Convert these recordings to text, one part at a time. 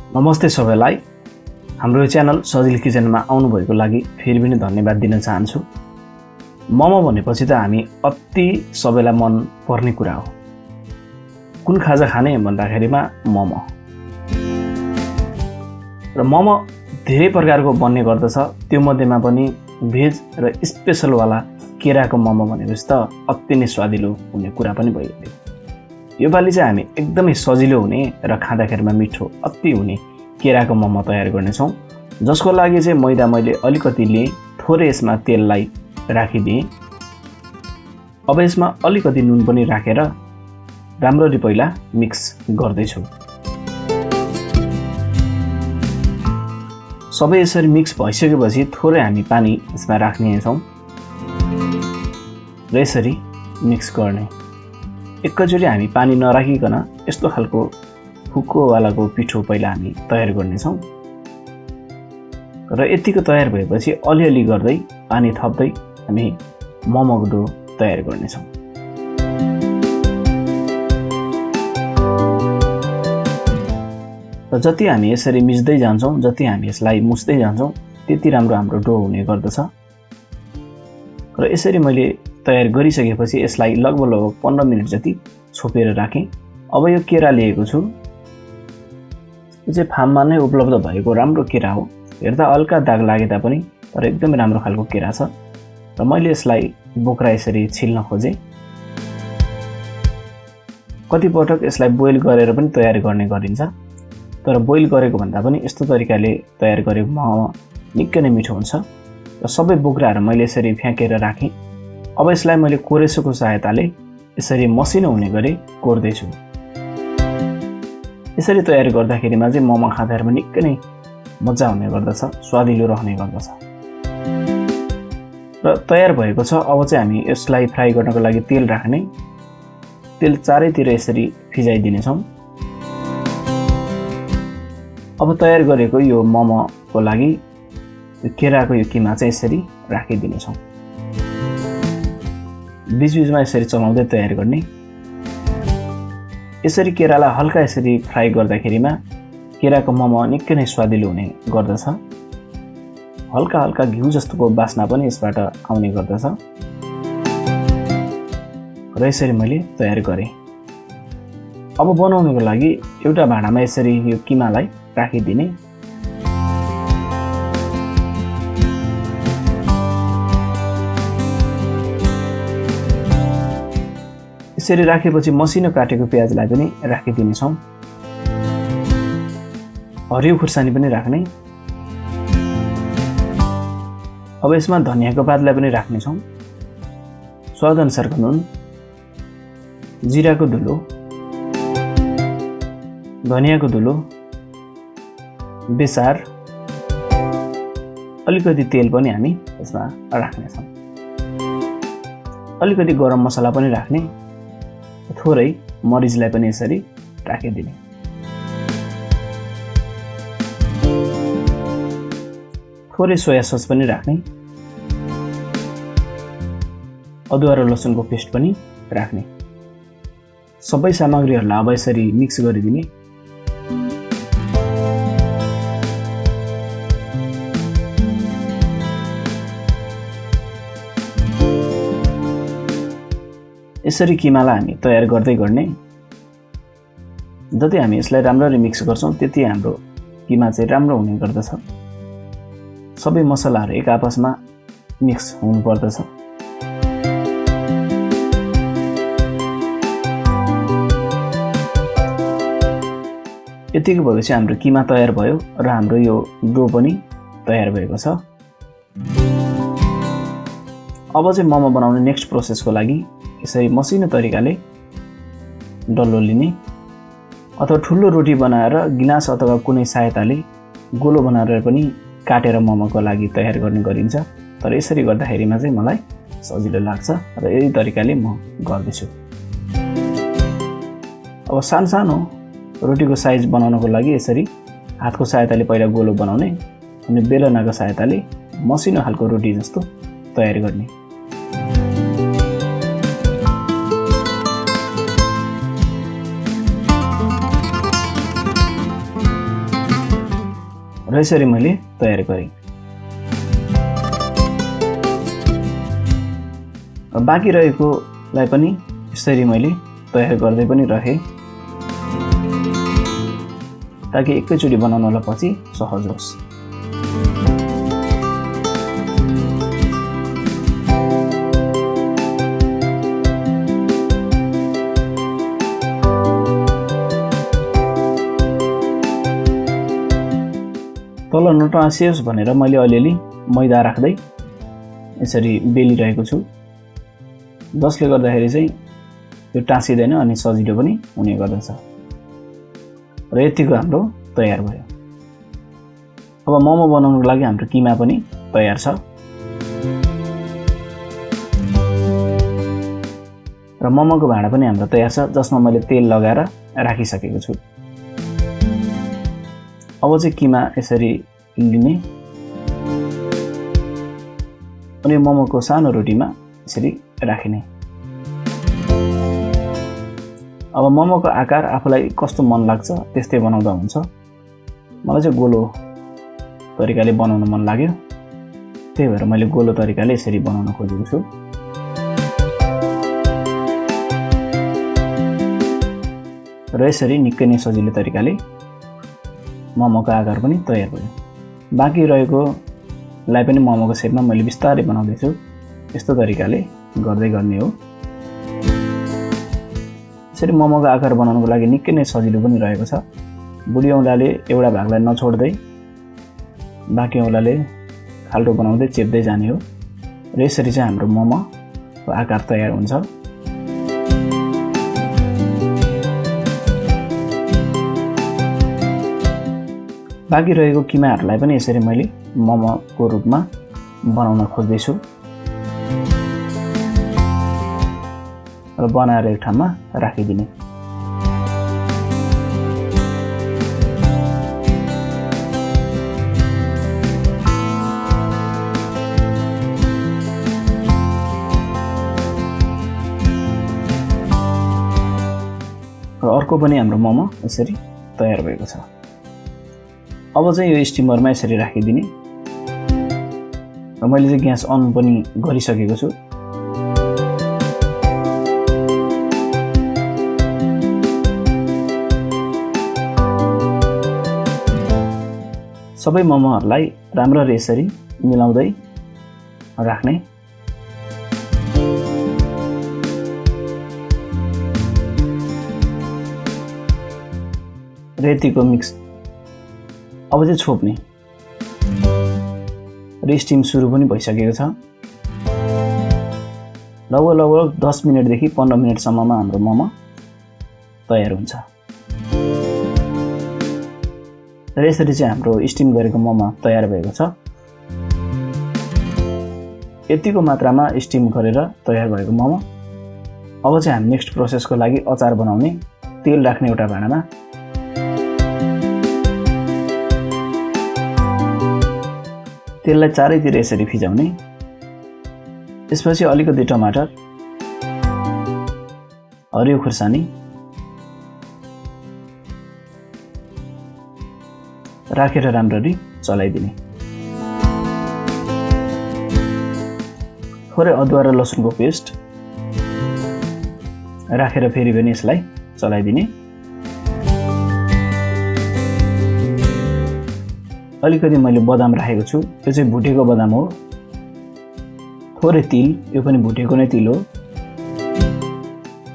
नमस्ते सबैलाई। हाम्रो च्यानल सजिलोकिचनमा आउनुभएको लागि फेरि पनि धन्यवाद दिन चाहन्छु। मोमो भनेपछि त हामी अति सबैलाई मन पर्ने कुरा हो। कुन खाजा खाने भन्दाखेरिमा मोमो। र मोमो धेरै प्रकारको बन्ने गर्दछ। त्यो मध्येमा पनि भेज र स्पेशल वाला केराको मोमो भनेपछि त अति नै स्वादिलो हुने कुरा पनि भइहाल्यो। योपालि चाहिँ हामी एकदमै सजिलो हुने र खाँदाखेरिमा मिठो अति हुने केराको मोमो तयार गर्नेछौँ। जसको लागि चाहिँ मैदा मैले अलिकति लिएँ, थोरै यसमा तेललाई राखिदिएँ। अब यसमा अलिकति नुन पनि राखेर राम्ररी पहिला मिक्स गर्दैछु। सबै यसरी मिक्स भइसकेपछि थोरै हामी पानी यसमा राख्नेछौँ र यसरी मिक्स गर्ने। एकैचोटि हामी पानी नराखिकन यस्तो खालको फुक्कोवालाको पिठो पहिला हामी तयार गर्नेछौँ र यतिको तयार भएपछि अलिअलि गर्दै पानी थप्दै हामी मोमोको डो तयार गर्नेछौँ। र जति हामी यसरी मिच्दै जान्छौँ, जति हामी यसलाई मुछ्दै जान्छौँ, त्यति राम्रो हाम्रो डो हुने गर्दछ। र यसरी मैले तयार गरिसकेपछि यसलाई लगभग 15 मिनट जति छोपेर राखेँ। अब यो केरा लिएको छु। यो चाहिँ फार्ममा नै उपलब्ध भएको राम्रो केरा हो। हेर्दा हल्का दाग लागे तापनि तर एकदमै राम्रो खालको केरा छ। र मैले यसलाई बोक्रा यसरी छिल्न खोजेँ। कतिपटक यसलाई बोइल गरेर पनि तयार गर्ने गरिन्छ, तर बोइल गरेको भन्दा पनि यस्तो तरिकाले तयार गरेको मोमो निकै नै मिठो हुन्छ। र सबै बोक्राहरू मैले यसरी फ्याँकेर राखेँ। अब यसलाई मैले कोरेसोको सहायताले यसरी मसिनो हुने गरी कोर्दैछु। यसरी तयार गर्दाखेरिमा चाहिँ मोमो खाँदाखेरिमा निकै नै मजा हुने गर्दछ, स्वादिलो रहने गर्दछ। र तयार भएको छ। अब चाहिँ हामी यसलाई फ्राई गर्नको लागि तेल राख्ने। तेल चारैतिर यसरी फिजाइदिनेछौँ। अब तयार गरेको यो मोमोको लागि केराको यो किमा चाहिँ यसरी राखिदिनेछौँ। बीचबीचमा यसरी चलाउँदै तयार गर्ने। यसरी केरालाई हल्का यसरी फ्राई गर्दाखेरिमा केराको मोमो निकै नै स्वादिलो हुने गर्दछ। हल्का हल्का घिउ जस्तोको बास्ना पनि यसबाट आउने गर्दछ। र यसरी मैले तयार गरेँ। अब बनाउनुको लागि एउटा भाँडामा यसरी यो किमालाई राखिदिने। यसरी राखेपछि मसिनो काटेको प्याजलाई पनि राखिदिनेछौँ। हरियो खुर्सानी पनि राख्ने। अब यसमा धनियाको पातलाई पनि राख्नेछौँ। स्वादअनुसारको नुन, जिराको धुलो, धनियाको धुलो, बेसार, अलिकति तेल पनि हामी यसमा राख्नेछौँ। अलिकति गरम मसला पनि राख्ने। थोरै मरिचलाई पनि यसरी राखिदिने। थोरै सोया सस पनि राख्ने। अदुवा र लसुनको पेस्ट पनि राख्ने। सबै सामग्रीहरूलाई अब यसरी मिक्स गरिदिने। यसरी किमालाई हामी तयार गर्दै गर्ने। जति हामी यसलाई राम्ररी मिक्स गर्छौँ त्यति हाम्रो किमा चाहिँ राम्रो हुने गर्दछ। सबै मसलाहरू एक आपसमा मिक्स हुनुपर्दछ। यतिको भएपछि हाम्रो किमा तयार भयो र हाम्रो यो डो पनि तयार भएको छ। अब चाहिँ मोमो बनाउने नेक्स्ट प्रोसेसको लागि यसरी मसिनो तरिकाले डल्लो लिने अथवा ठुलो रोटी बनाएर गिलास अथवा कुनै सहायताले गोलो बनाएर पनि काटेर मोमोको लागि तयार गर्ने गरिन्छ। तर यसरी गर्दाखेरिमा चाहिँ मलाई सजिलो लाग्छ र यही तरिकाले म गर्दैछु। अब सानो रोटीको साइज बनाउनको लागि यसरी हातको सहायताले पहिला गोलो बनाउने अनि बेलनाको सहायताले मसिनो खालको रोटी जस्तो तयार गर्ने। र यसरी मैले तयार गरेँ। बाँकी रहेकोलाई पनि यसरी मैले तयार गर्दै पनि राखेँ ताकि एकैचोटि बनाउनलाई पछि सहज होस्। तल नटाँसियोस् भनेर मैले अलिअलि मैदा राख्दै यसरी बेलिरहेको छु, जसले गर्दाखेरि चाहिँ यो टाँसिँदैन अनि सजिलो पनि हुने गर्दछ। र यतिको हाम्रो तयार भयो। अब मोमो बनाउनको लागि हाम्रो किमा पनि तयार छ र मोमोको भाँडा पनि हाम्रो तयार छ, जसमा मैले तेल लगाएर राखिसकेको छु। अब चाहिँ किमा यसरी लिने अनि मोमोको सानो रोटीमा यसरी राखिने। अब मोमोको आकार आफूलाई कस्तो मन लाग्छ त्यस्तै बनाउँदा हुन्छ। मलाई चाहिँ गोलो तरिकाले बनाउन मन लाग्यो, त्यही भएर मैले गोलो तरिकाले यसरी बनाउन खोजेको छु। र यसरी निकै नै सजिलो तरिकाले मोमोको आकार पनि तयार भयो। बाँकी रहेकोलाई पनि मोमोको सेपमा मैले बिस्तारै बनाउँदैछु। यस्तो तरिकाले गर्दै गर्ने हो। यसरी मोमोको आकार बनाउनको लागि निकै नै सजिलो पनि रहेको छ। बुढी औँलाले एउटा भागलाई नछोड्दै बाँकी औँलाले खाल्टो बनाउँदै चेप्दै जाने हो। र यसरी चाहिँ हाम्रो मोमोको आकार तयार हुन्छ। बाँकी रहेको किमाहरूलाई पनि यसरी मैले मोमोको रूपमा बनाउन खोज्दैछु र बनाएर एक ठाउँमा राखिदिने। र अर्को पनि हाम्रो मोमो यसरी तयार भएको छ। अब चाहिँ यो स्टिमरमा यसरी राखिदिने र मैले चाहिँ ग्यास अन पनि गरिसकेको छु। सबै मोमोहरूलाई राम्ररी यसरी मिलाउँदै राख्ने। रेतीको मिक्स अब चाहिँ छोप्ने र स्टिम सुरु पनि भइसकेको छ। लगभग 10 मिनटदेखि 15 मिनटसम्ममा हाम्रो मोमो तयार हुन्छ। र यसरी चाहिँ हाम्रो स्टिम गरेको मोमो तयार भएको छ। यतिको मात्रामा स्टिम गरेर तयार भएको मोमो। अब चाहिँ हामी नेक्स्ट प्रोसेसको लागि अचार बनाउने। तेल राख्ने एउटा भाँडामा तेललाई चारैतिर यसरी फिजाउने। त्यसपछि अलिकति टमाटर, हरियो खुर्सानी राखेर राम्ररी चलाइदिने। थोरै अदुवा र लसुनको पेस्ट राखेर फेरि पनि यसलाई चलाइदिने। अलिकति मैले बदाम राखेको छु, यो चाहिँ भुटेको बदाम हो। थोरै तिल, यो पनि भुटेको नै तिल हो।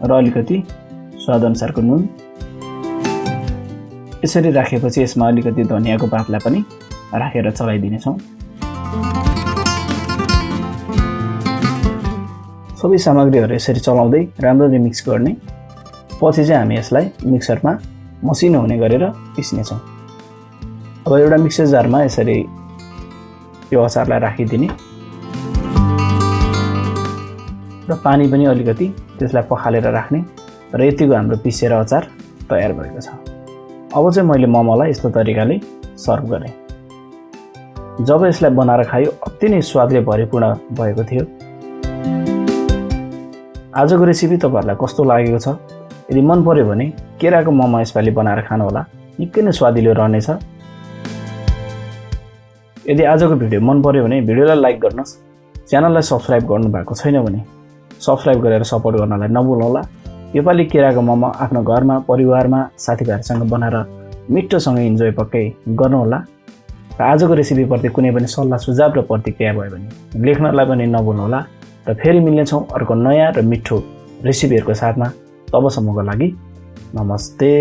र अलिकति स्वादअनुसारको नुन। यसरी राखेपछि यसमा अलिकति धनियाको पातलाई पनि राखेर चलाइदिनेछौँ। सबै सामग्रीहरू यसरी चलाउँदै राम्ररी मिक्स गर्ने। पछि चाहिँ हामी यसलाई मिक्सरमा मसिनो हुने गरेर पिस्नेछौँ। अब एउटा मिक्सर जारमा यसरी यो अचारलाई राखिदिने र पानी पनि अलिकति त्यसलाई पखालेर राख्ने। र यतिको हाम्रो पिसेर अचार तयार भएको छ। अब चाहिँ मैले मोमोलाई यस्तो तरिकाले सर्भ गरेँ। जब यसलाई बनाएर खायो अति नै स्वादले भरिपूर्ण भएको थियो। आजको रेसिपी तपाईहरुलाई कस्तो लागेको छ? यदि मन पर्यो भने केराको मोमो यसपालि बनाएर खानु होला, निकै नै स्वादिलो रहनेछ। यदि आजको भिडियो मन पर्यो भने भिडियोलाई लाइक गर्नुहोस्, च्यानललाई सब्स्क्राइब गर्नु भएको छैन भने सब्स्क्राइब गरेर सपोर्ट गर्नलाई नभुल्नुहोला। योपालि केराको मोमो आफ्नो घरमा, परिवारमा, साथीभाइहरूसँग बनाएर मिठोसँग इन्जोय पक्कै गर्नुहोला। र आजको रेसिपीप्रति कुनै पनि सल्लाह सुझाव र प्रतिक्रिया भयो भने लेख्नलाई पनि नभुल्नुहोला। र फेरि मिल्नेछौँ अर्को नयाँ र मिठो रेसिपीहरूको साथमा। तबसम्मको लागि नमस्ते।